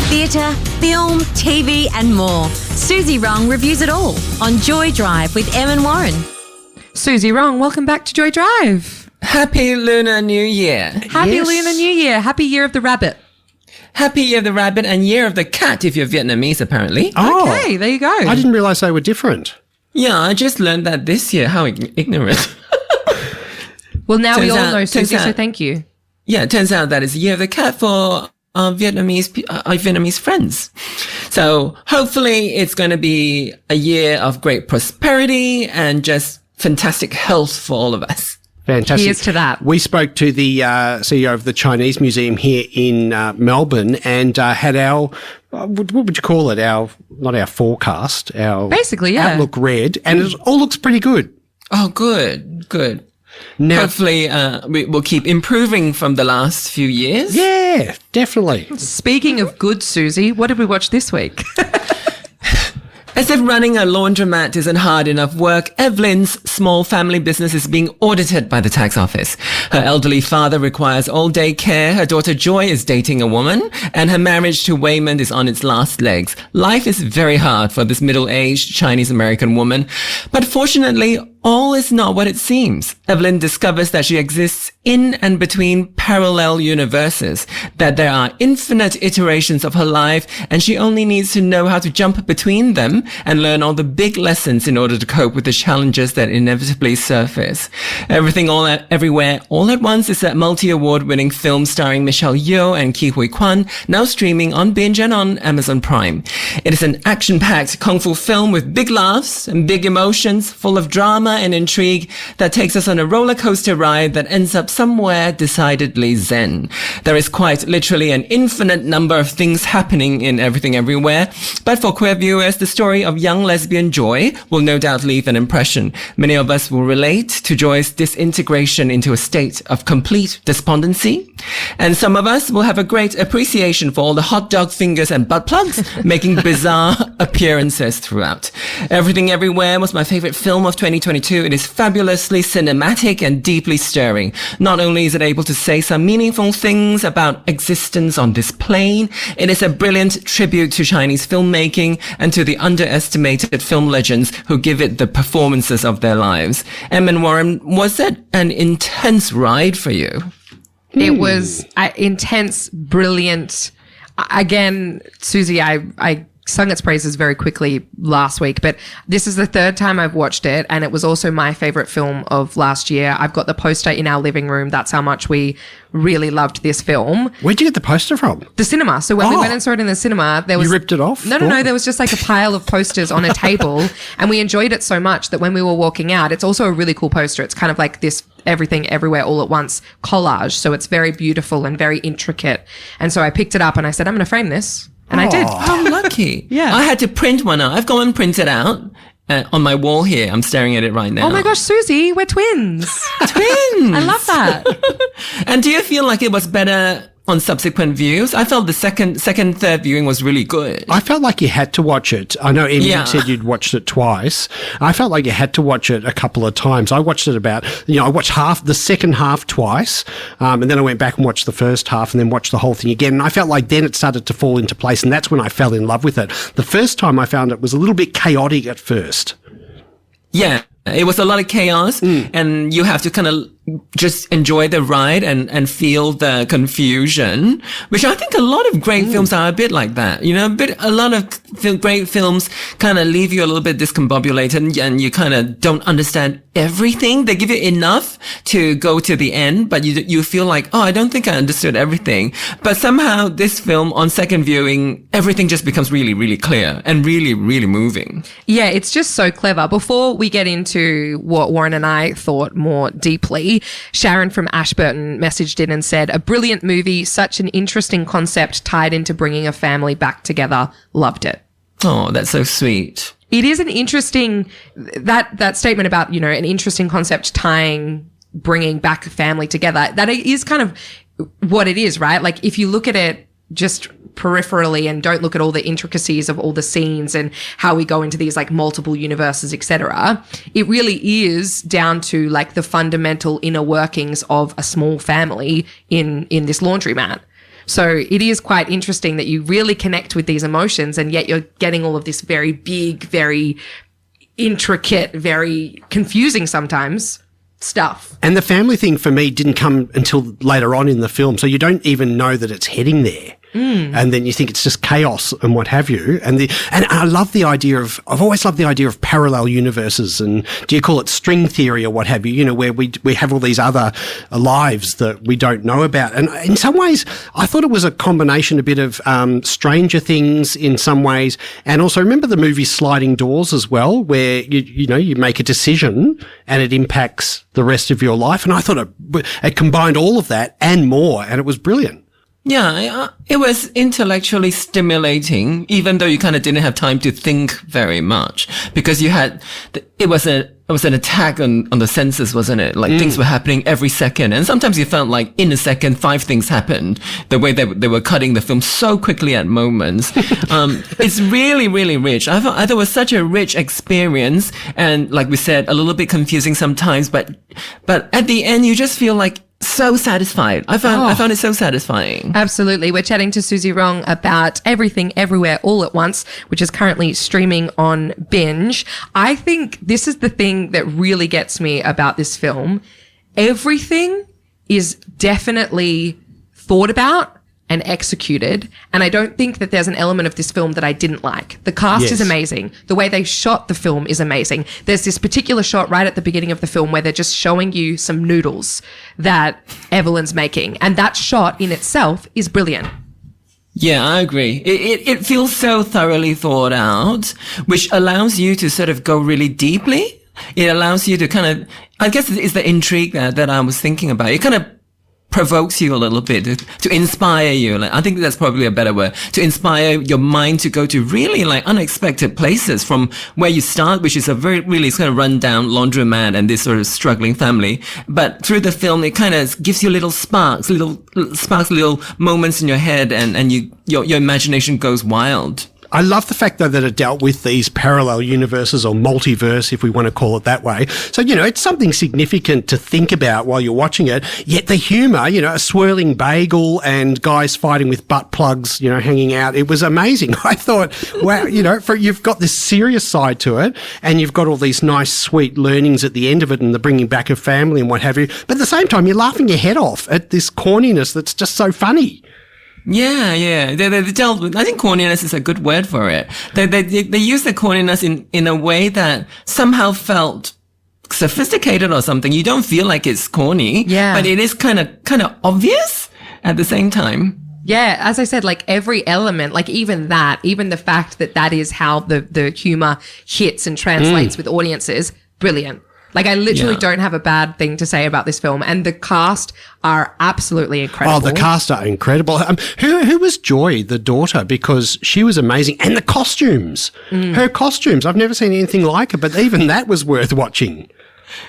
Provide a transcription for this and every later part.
Theatre, film, TV and more. Suzy Rong reviews it all on Joy Drive with Em and Warren. Suzy Rong, welcome back to Joy Drive. Happy Lunar New Year. Happy Lunar New Year. Happy Year of the Rabbit. Happy Year of the Rabbit and Year of the Cat if you're Vietnamese, apparently. Oh, Okay, there you go. I didn't realise they were different. Yeah, I just learned that this year. How ignorant. Well, now we Turns all out- know, turns Suzy, so out- thank you. Yeah, it turns out that it's Year of the Cat for our Vietnamese friends. So hopefully it's going to be a year of great prosperity and just fantastic health for all of us. Fantastic. Here's to that. We spoke to the CEO of the Chinese Museum here in Melbourne and had our, what would you call it? Not our forecast, our Basically, yeah. outlook read, and it all looks pretty good. Oh, good. Now, Hopefully we will keep improving from the last few years. yeah, definitely. Speaking of good, Suzy, what did we watch this week? As if running a laundromat isn't hard enough work, Evelyn's small family business is being audited by the tax office. Her elderly father requires all-day care, her daughter Joy is dating a woman, and her marriage to Waymond is on its last legs. Life is very hard for this middle-aged Chinese-American woman, but fortunately, all is not what it seems. Evelyn discovers that she exists in and between parallel universes, that there are infinite iterations of her life, and she only needs to know how to jump between them and learn all the big lessons in order to cope with the challenges that inevitably surface. Everything Everywhere All at Once is a multi-award winning film starring Michelle Yeoh and Ke Huy Quan, now streaming on Binge and on Amazon Prime. It is an action-packed kung fu film with big laughs and big emotions, full of drama and intrigue that takes us on a roller coaster ride that ends up somewhere decidedly zen. There is quite literally an infinite number of things happening in Everything Everywhere, but for queer viewers, the story of young lesbian Joy will no doubt leave an impression. Many of us will relate to Joy's disintegration into a state of complete despondency, and some of us will have a great appreciation for all the hot dog fingers and butt plugs making bizarre appearances throughout. Everything Everywhere was my favorite film of 2022. It is fabulously cinematic and deeply stirring. Not only is it able to say some meaningful things about existence on this plane, it is a brilliant tribute to Chinese filmmaking and to the underestimated film legends who give it the performances of their lives. Em and Warren, was it an intense ride for you? It was intense, brilliant. Again, Suzy, I sung its praises very quickly last week, but this is the third time I've watched it, and it was also my favorite film of last year. I've got the poster in our living room. That's how much we really loved this film. Where'd you get the poster from? The cinema. So when we went and saw it in the cinema, there was... You ripped it off? No. There was just like a pile of posters on a table, and we enjoyed it so much that when we were walking out, it's also a really cool poster. It's kind of like this Everything Everywhere All at Once collage. So it's very beautiful and very intricate. And so I picked it up and I said, I'm going to frame this. And I did. How lucky. Yeah. I had to print one out. I've gone and printed out on my wall here. I'm staring at it right now. Oh my gosh, Suzy, we're twins. Twins. I love that. And do you feel like it was better on subsequent views? I felt the second, third viewing was really good. I felt like you had to watch it. I know, Em, Yeah. you said you'd watched it twice. I felt like you had to watch it a couple of times. I watched it I watched the second half twice, and then I went back and watched the first half and then watched the whole thing again. And I felt like then it started to fall into place, and that's when I fell in love with it. The first time I found it was a little bit chaotic at first. Yeah. It was a lot of chaos, and you have to kind of just enjoy the ride and feel the confusion, which I think a lot of great films are a bit like that. You know, a lot of great films kind of leave you a little bit discombobulated, and you kind of don't understand everything. They give you enough to go to the end, but you feel like, oh, I don't think I understood everything. But somehow this film, on second viewing, everything just becomes really, really clear and really, really moving. Yeah, it's just so clever. Before we get into what Warren and I thought more deeply, Sharon from Ashburton messaged in and said, a brilliant movie, such an interesting concept tied into bringing a family back together. Loved it. Oh, that's so sweet. It is an interesting, that statement about, an interesting concept bringing back a family together. That is kind of what it is, right? Like if you look at it just peripherally and don't look at all the intricacies of all the scenes and how we go into these like multiple universes, etc., it really is down to like the fundamental inner workings of a small family in this laundromat. So it is quite interesting that you really connect with these emotions, and yet you're getting all of this very big, very intricate, very confusing sometimes stuff. And the family thing for me didn't come until later on in the film. So you don't even know that it's heading there. And then you think it's just chaos and what have you. And I love the idea of, I've always loved the idea of parallel universes, and do you call it string theory or what have you, where we have all these other lives that we don't know about. And in some ways, I thought it was a combination, a bit of Stranger Things in some ways. And also remember the movie Sliding Doors as well, where you make a decision and it impacts the rest of your life. And I thought it combined all of that and more, and it was brilliant. Yeah, it was intellectually stimulating, even though you kind of didn't have time to think very much, because it was an attack on the senses, wasn't it? Like things were happening every second, and sometimes you felt like in a second 5 things happened. The way they were cutting the film so quickly at moments, it's really, really rich. I thought it was such a rich experience, and like we said, a little bit confusing sometimes, but at the end you just feel like so satisfied. I found it so satisfying. Absolutely. We're chatting to Suzy Wrong about Everything Everywhere All at Once, which is currently streaming on Binge. I think this is the thing that really gets me about this film. Everything is definitely thought about and executed, and I don't think that there's an element of this film that I didn't like. The cast is amazing. The way they shot the film is amazing. There's this particular shot right at the beginning of the film where they're just showing you some noodles that Evelyn's making, and that shot in itself is brilliant. Yeah, I agree. It feels so thoroughly thought out, which allows you to sort of go really deeply. It allows you to kind of, I guess it's the intrigue that I was thinking about. It kind of provokes you a little bit to inspire you. Like, I think that's probably a better word, to inspire your mind to go to really like unexpected places from where you start, which is a really kind of run down laundromat and this sort of struggling family. But through the film, it kind of gives you little little moments in your head, and your imagination goes wild. I love the fact, though, that it dealt with these parallel universes, or multiverse, if we want to call it that way. So, it's something significant to think about while you're watching it. Yet the humour, a swirling bagel and guys fighting with butt plugs, hanging out. It was amazing. I thought, wow, you've got this serious side to it, and you've got all these nice, sweet learnings at the end of it, and the bringing back of family and what have you. But at the same time, you're laughing your head off at this corniness that's just so funny. Yeah. They dealt with, I think corniness is a good word for it. They use the corniness in a way that somehow felt sophisticated or something. You don't feel like it's corny. Yeah. But it is kind of obvious at the same time. Yeah, as I said, like every element, like even the fact that is how the humor hits and translates with audiences, brilliant. Like, I literally don't have a bad thing to say about this film. And the cast are absolutely incredible. Oh, the cast are incredible. Who was Joy, the daughter? Because she was amazing. And the costumes. Her costumes. I've never seen anything like it, but even that was worth watching.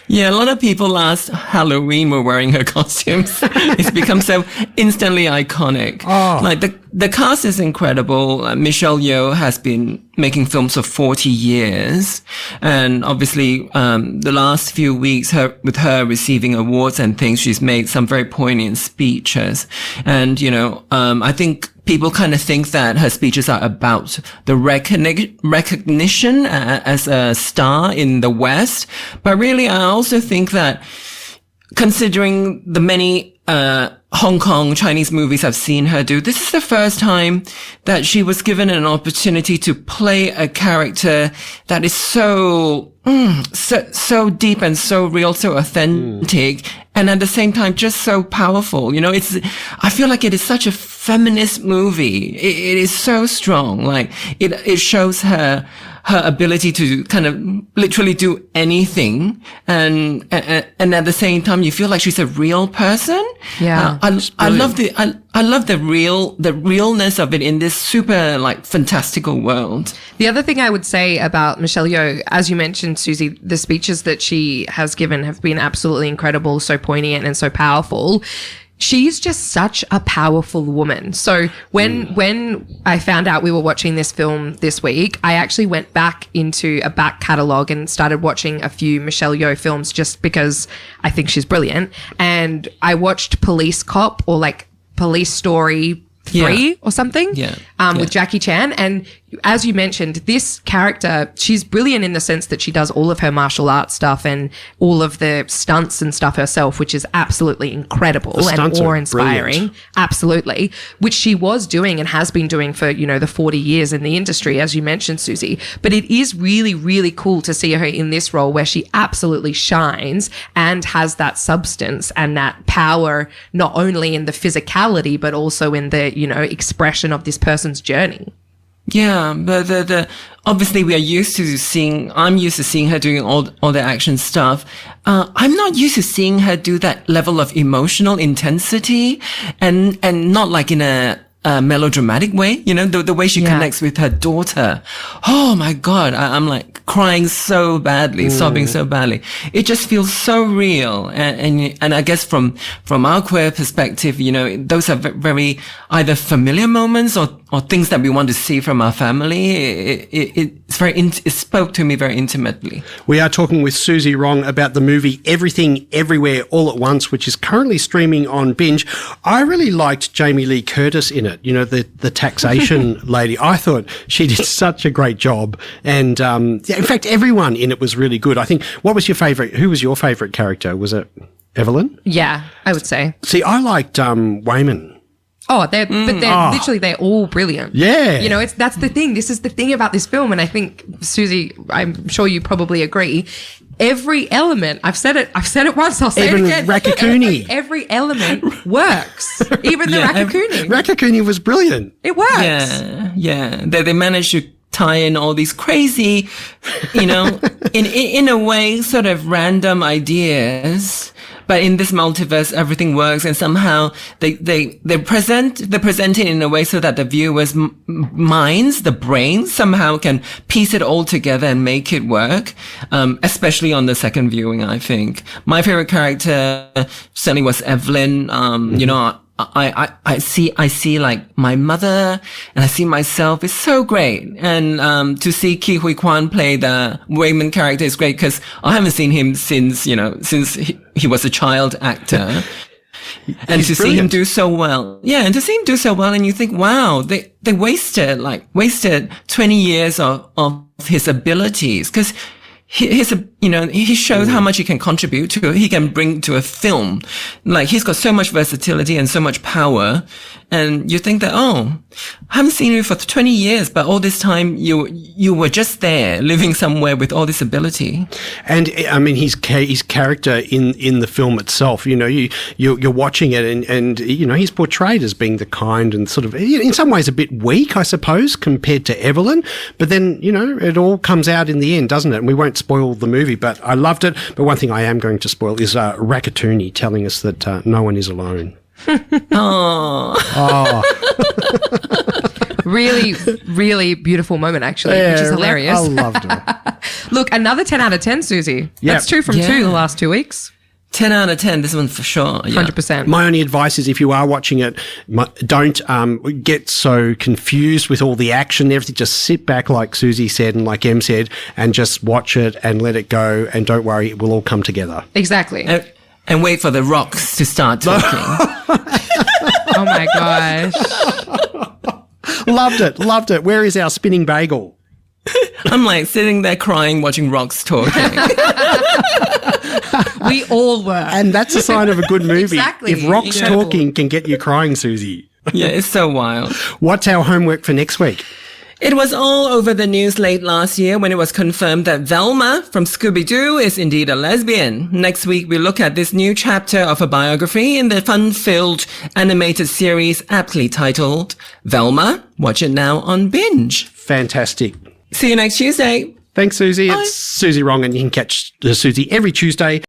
Yeah, a lot of people last Halloween were wearing her costumes. It's become so instantly iconic. Oh. Like the cast is incredible. Michelle Yeoh has been making films for 40 years. And obviously, the last few weeks, with her receiving awards and things, she's made some very poignant speeches. And, I think people kind of think that her speeches are about the recognition as a star in the West. But really, I also think that considering the many Hong Kong Chinese movies I've seen her do, this is the first time that she was given an opportunity to play a character that is so deep and so real, so authentic, and at the same time just so powerful. I feel like it is such a feminist movie. It is so strong. Like it shows her ability to kind of literally do anything, and at the same time you feel like she's a real person. Yeah, I love the realness of it in this super like fantastical world. The other thing I would say about Michelle Yeoh, as you mentioned, Suzy, the speeches that she has given have been absolutely incredible, so poignant and so powerful. She's just such a powerful woman. So when I found out we were watching this film this week, I actually went back into a back catalogue and started watching a few Michelle Yeoh films just because I think she's brilliant. And I watched Police Cop, or like Police Story, 3 or something, Yeah. with Jackie Chan. And as you mentioned, this character, she's brilliant in the sense that she does all of her martial arts stuff and all of the stunts and stuff herself, which is absolutely incredible and awe-inspiring. Absolutely. Which she was doing and has been doing for, the 40 years in the industry, as you mentioned, Suzy. But it is really, really cool to see her in this role where she absolutely shines and has that substance and that power, not only in the physicality, but also in the, expression of this person's journey. Yeah, but obviously I'm used to seeing her doing all the action stuff. I'm not used to seeing her do that level of emotional intensity and not like in a melodramatic way, the way she connects with her daughter. Oh my God. I'm like crying so badly, sobbing so badly. It just feels so real. And I guess from our queer perspective, those are very either familiar moments or things that we want to see from our family. It spoke to me very intimately. We are talking with Suzy Rong about the movie Everything Everywhere All at Once, which is currently streaming on Binge. I really liked Jamie Lee Curtis in it, the taxation lady. I thought she did such a great job. And in fact, everyone in it was really good. I think, who was your favourite character? Was it Evelyn? Yeah, I would say. See, I liked Wayman. Oh, literally, they're all brilliant. Yeah. That's the thing. This is the thing about this film. And I think, Suzy, I'm sure you probably agree. Every element, I've said it once, I'll say it again. Raccacoonie. Every element works. Even the Raccacoonie. Raccacoonie was brilliant. It works. Yeah. They managed to tie in all these crazy, in a way, sort of random ideas. But in this multiverse, everything works, and somehow they present it in a way so that the viewer's minds, the brain, somehow can piece it all together and make it work. Especially on the second viewing, I think. My favorite character certainly was Evelyn. I see like my mother and I see myself. It's so great. And, to see Ke Huy Quan play the Wayman character is great because I haven't seen him since he was a child actor. And to see him do so well. Yeah. And to see him do so well and you think, wow, they wasted 20 years of his abilities because he shows how much he can contribute to, he can bring to a film. Like, he's got so much versatility and so much power. And you think that, I haven't seen you for 20 years, but all this time you were just there, living somewhere with all this ability. And I mean, his character in the film itself, you're watching it and he's portrayed as being the kind and sort of, in some ways a bit weak, I suppose, compared to Evelyn. But then, it all comes out in the end, doesn't it? And we won't spoil the movie, but I loved it. But one thing I am going to spoil is Raccacoonie telling us that no one is alone. Oh. Really, really beautiful moment, actually, which is hilarious. I loved it. Look, another 10 out of 10, Suzy. Yep. That's 2 from 2 the last 2 weeks. 10 out of 10, this one for sure. Yeah. 100%. My only advice is if you are watching it, don't get so confused with all the action and everything. Just sit back, like Suzy said and like Em said, and just watch it and let it go. And don't worry, it will all come together. Exactly. And wait for the rocks to start talking. Oh my gosh. Loved it. Where is our spinning bagel? I'm like sitting there crying, watching rocks talking. We all were. And that's a sign of a good movie. Exactly. If rocks talking can get you crying, Suzy. Yeah, it's so wild. What's our homework for next week? It was all over the news late last year when it was confirmed that Velma from Scooby-Doo is indeed a lesbian. Next week, we look at this new chapter of her biography in the fun-filled animated series aptly titled Velma. Watch it now on Binge. Fantastic. See you next Tuesday. Thanks, Suzy. Bye. It's Suzy Rong, and you can catch Suzy every Tuesday